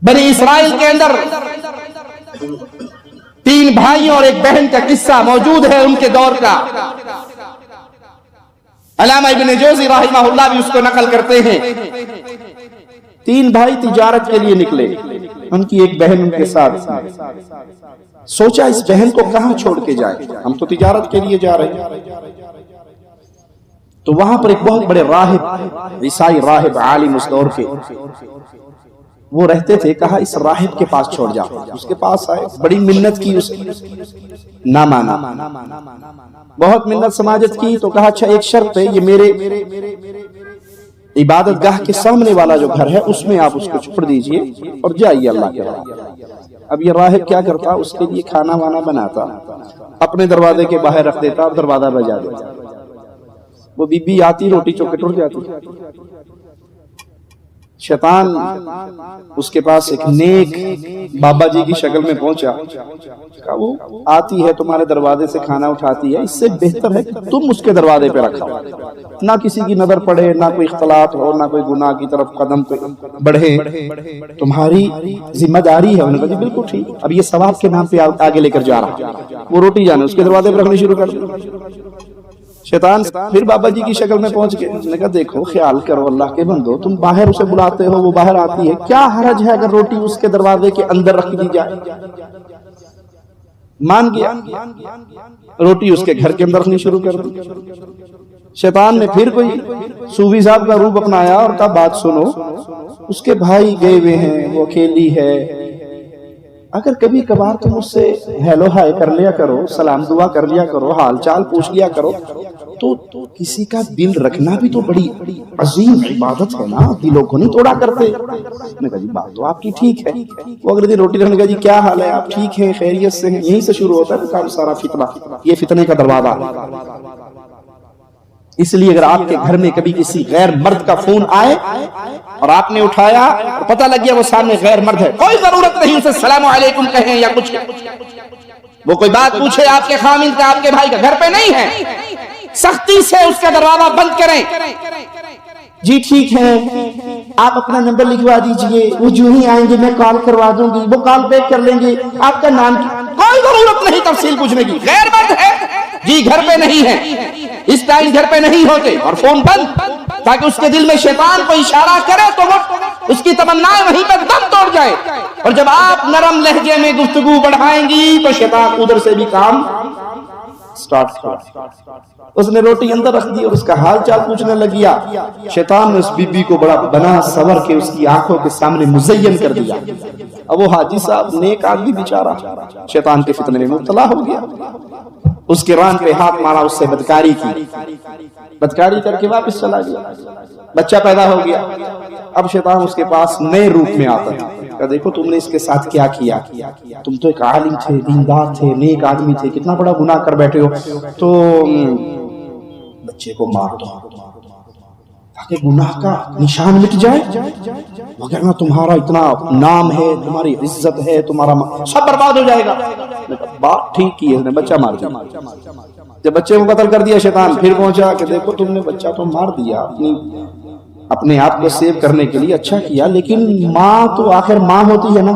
بنی اسرائیل کے اندر 3 بھائیوں اور 1 بہن کا قصہ موجود ہے ان کے دور کا. علامہ ابن جوزی رحمہ اللہ بھی اس کو نقل کرتے ہیں. 3 بھائی تجارت کے لیے نکلے, ان کی 1 بہن ان کے ساتھ. سوچا اس بہن کو کہاں چھوڑ کے جائیں, ہم تو تجارت کے لیے جا رہے ہیں. تو وہاں پر ایک بہت بڑے راہب, عیسائی راہب عالم اس دور کے, وہ رہتے تھے. کہا اس راہب کے پاس چھوڑ جاؤ. اس کے پاس آئے, بڑی منت کی, اس کی نہ مانا, بہت منت سماجت کی. تو کہا اچھا ایک شرط ہے, یہ میرے عبادت گاہ کے سامنے والا جو گھر ہے اس میں آپ اس کو چھوڑ دیجئے اور جائیے اللہ کے راہ. اب یہ راہب کیا کرتا, اس کے لیے کھانا وانا بناتا, اپنے دروازے کے باہر رکھ دیتا اور دروازہ بجا دیتا. وہ بی بی آتی, روٹی چوکے ٹوٹ جاتی. شیطان اس کے پاس ایک نیک بابا جی کی شکل میں پہنچا. کہا وہ آتی ہے تمہارے دروازے سے کھانا اٹھاتی ہے, اس سے بہتر ہے کہ تم اس کے دروازے پہ رکھو, نہ کسی کی نظر پڑے, نہ کوئی اختلاط ہو, نہ کوئی گناہ کی طرف قدم بڑھے, تمہاری ذمہ داری ہے. انہوں نے کہا جی بالکل ٹھیک. اب یہ ثواب کے نام پہ آگے لے کر جا رہا, وہ روٹی جانے اس کے دروازے پہ رکھنی شروع کر دی. شیطان پھر بابا جی کی شکل میں پہنچ گئے. نے کہا دیکھو خیال کرو اللہ کے بندو, تم باہر اسے بلاتے ہو, وہ باہر آتی ہے, کیا حرج ہے اگر روٹی اس کے دروازے کے اندر رکھ دی جائے. مان گیا, روٹی اس کے گھر کے اندر رکھنی شروع کر دی. شیطان نے پھر کوئی صوفی صاحب کا روپ اپنایا اور کہا بات سنو, اس کے بھائی گئے ہوئے ہیں, وہ اکیلی ہے, اگر کبھی کبھار تم اس سے ہیلو ہائے کر لیا کرو, سلام دعا کر لیا کرو, حال چال پوچھ لیا کرو, تو کسی کا دل رکھنا بھی تو بڑی عظیم عبادت ہے نا, دلوں کو نہیں توڑا کرتے. میں نے کہا جی بات تو آپ کی ٹھیک ہے. وہ اگلے دن روٹی رکھنے کا جی کیا حال ہے, آپ ٹھیک ہیں, خیریت سے ہیں. یہیں سے شروع ہوتا ہے کام سارا فتنہ, یہ فتنے کا دروازہ. اس لیے اگر آپ کے گھر میں کبھی کسی غیر مرد کا فون آئے اور آپ نے اٹھایا اور پتہ لگ گیا وہ سامنے غیر مرد ہے, کوئی ضرورت نہیں اسے السلام علیکم کہیں یا کچھ. وہ کوئی بات پوچھے آپ کے خامند کا, آپ کے بھائی کا, گھر پہ نہیں ہے, سختی سے اس کا دروازہ بند کریں. جی ٹھیک ہے, آپ اپنا نمبر لکھوا دیجئے, وہ جو ہی آئیں گے میں کال کروا دوں گی, وہ کال بیک کر لیں گے, آپ کا نام کیا. کوئی ضرورت نہیں تفصیل پوچھنے کی. غیر مرد ہے جی گھر پہ نہیں ہے, اس ٹائم گھر پہ نہیں ہوتے, اور فون بند, تاکہ اس کے دل میں شیطان کو اشارہ کرے تو وہ اس کی تمنائیں وہیں پر دم توڑ جائے. اور جب آپ نرم لہجے میں گفتگو بڑھائیں گی تو شیطان ادھر سے بھی کام سٹارٹ کر. اس نے روٹی اندر رکھ دی اور اس کا حال چال پوچھنے لگیا. شیطان نے اس بی بی کو بڑا بنا سور کے اس کی آنکھوں کے سامنے مزین کر دیا. اب وہ حاجی صاحب نیک آدمی بیچارہ شیطان کے فتنے میں مبتلا ہو گیا. اس کے ران پہ ہاتھ مارا, اس سے بدکاری کی, بدکاری کر کے واپس چلا گیا. بچہ پیدا ہو گیا. اب شیطان اس کے پاس نئے روپ میں آتا ہے. کہ دیکھو تم نے اس کے ساتھ کیا کیا, تم تو ایک عالم تھے, دیندار تھے, نیک آدمی تھے, کتنا بڑا گناہ کر بیٹھے ہو, تو بچے کو مار دو تاکہ گناہ کا نشان مٹ جائے, وگرنہ تمہارا اتنا نام ہے, تمہاری عزت ہے, تمہارا سب برباد ہو جائے گا. بات ٹھیک کی ہے, بچہ مار دیا. جب بچے کو قتل کر دیا, شیطان پھر پہنچا کہ دیکھو تم نے بچہ تو مار دیا, اپنے آپ کو سیو کرنے کے لیے اچھا کیا, لیکن ماں تو آخر ماں ہوتی ہے نا,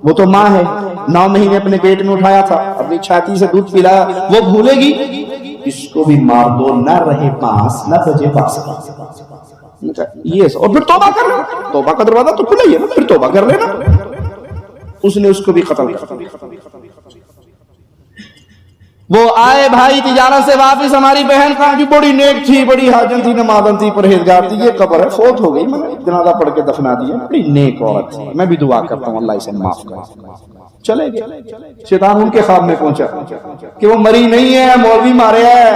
وہ تو ماں ہے, 9 مہینے اپنے پیٹ میں اٹھایا تھا, اپنی چھاتی سے دودھ پلایا, وہ بھولے گی. اس کو بھی مار دو, نہ رہے پاس نہ بجے پاس. اور پھر توبہ کر لو, توبہ کا دروازہ تو کھلا ہی ہے نا, پھر توبہ کر لینا. اس نے اس کو بھی قتل کر دیا. وہ آئے بھائی تجارت سے واپس, ہماری بہن کہاں کی, بڑی نیک تھی, بڑی حاجن تھی, نمازن تھی, پرہیزگار تھی, یہ قبر ہے, فوت ہو گئی, میں نے جنازہ پڑھ کے دفنا دیا, بڑی نیک عورت تھی, میں بھی دعا کرتا ہوں اللہ اسے معاف کرے. چلے گئے. شیطان ان کے خواب میں پہنچا کہ وہ مری نہیں ہے, مولوی مارے ہے,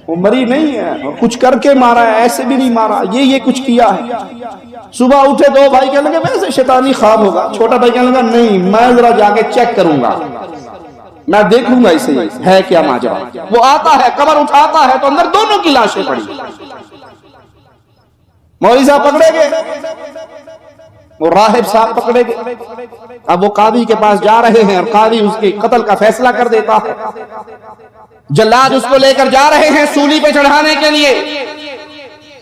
وہ مری نہیں ہے, کچھ کر کے مارا ہے, ایسے بھی نہیں مارا, یہ کچھ کیا ہے. صبح اٹھے 2 بھائی کہنے لگے ویسے شیطانی خواب ہوگا. چھوٹا بھائی کہنے لگا نہیں, میں ذرا جا کے چیک کروں گا, میں دیکھوں گا اسے ہے کیا ماجرا. وہ آتا ہے, قبر اٹھاتا ہے تو اندر دونوں کی لاشیں پڑی. مولوی صاحب پکڑے گئے, وہ راہب صاحب پکڑے گئے. اب وہ قاضی کے پاس جا رہے ہیں اور قاضی اس کے قتل کا فیصلہ کر دیتا ہے. جلاد اس کو لے کر جا رہے ہیں سولی پہ چڑھانے کے لیے.